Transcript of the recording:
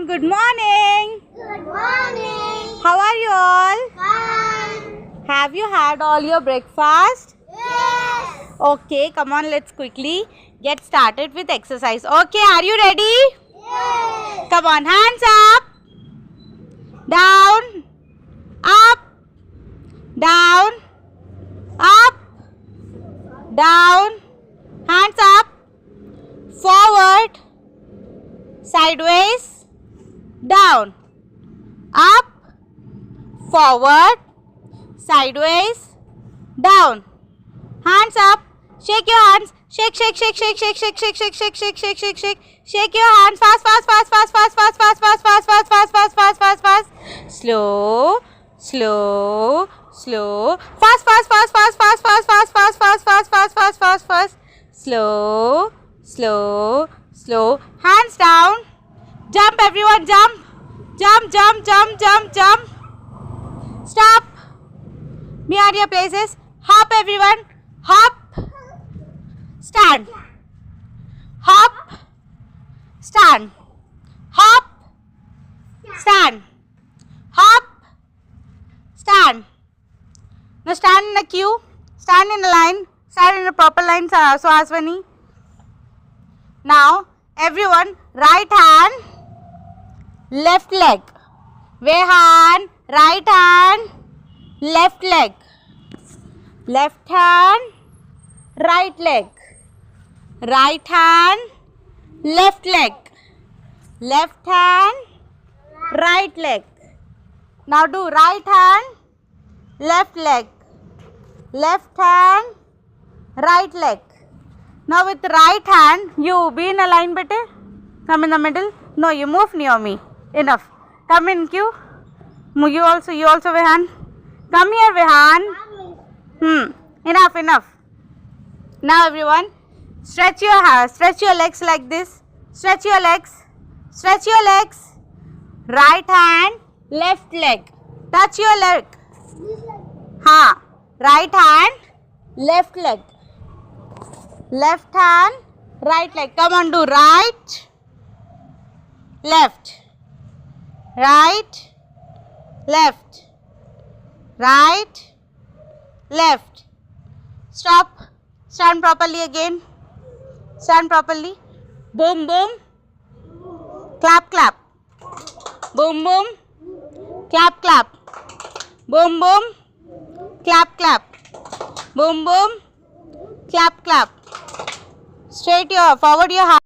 everyone, good morning. Good morning. How are you all? Fine. Have you had all your breakfast? Yes. Okay, come on, let's quickly get started with exercise. Okay, are you ready? Yes. Come on, hands up, down, up, down, up, down, hands up, forward, sideways, down, up, forward, sideways, down, hands up, shake your hands, shake, shake, shake, shake, shake, shake, shake, shake, shake, shake, shake, shake, shake, shake your hands, fast, fast, fast, fast, fast, fast, fast, fast, fast, fast, fast, fast, fast, fast, fast, slow, slow, slow, fast, fast, fast, fast, fast, fast, fast, fast, fast, fast, fast, fast, fast, fast, slow, slow, slow, hands down, jump everyone, jump, jump, jump, jump, jump, jump, stop, behind your places, hop everyone, hop, stand, hop, stand, hop, stand, hop, stand. Now stand in a queue, stand in a line, stand in a proper line, Suhaswini. Now everyone, right hand, left leg, way hand, right hand, left leg, left hand, right leg, right hand, left leg, left hand, right leg. Now do right hand, left leg, left hand, right leg. Now with right hand, you be in a line, bete. Come in the middle. No, you move near me. Enough. Come in queue. You also Vehan. Come here, Vehan. Enough, enough. Now everyone, stretch your legs like this. Stretch your legs. Stretch your legs. Right hand, left leg. Touch your leg. Right hand, left leg. Left hand, right leg. Come on, do right, left, right, left, right, left. Stop. Stand properly again. Stand properly. Boom, boom. Clap, clap. Boom, boom. Clap, clap. Boom, boom. Clap, clap. Boom, boom. Clap, clap. Straight forward your hand.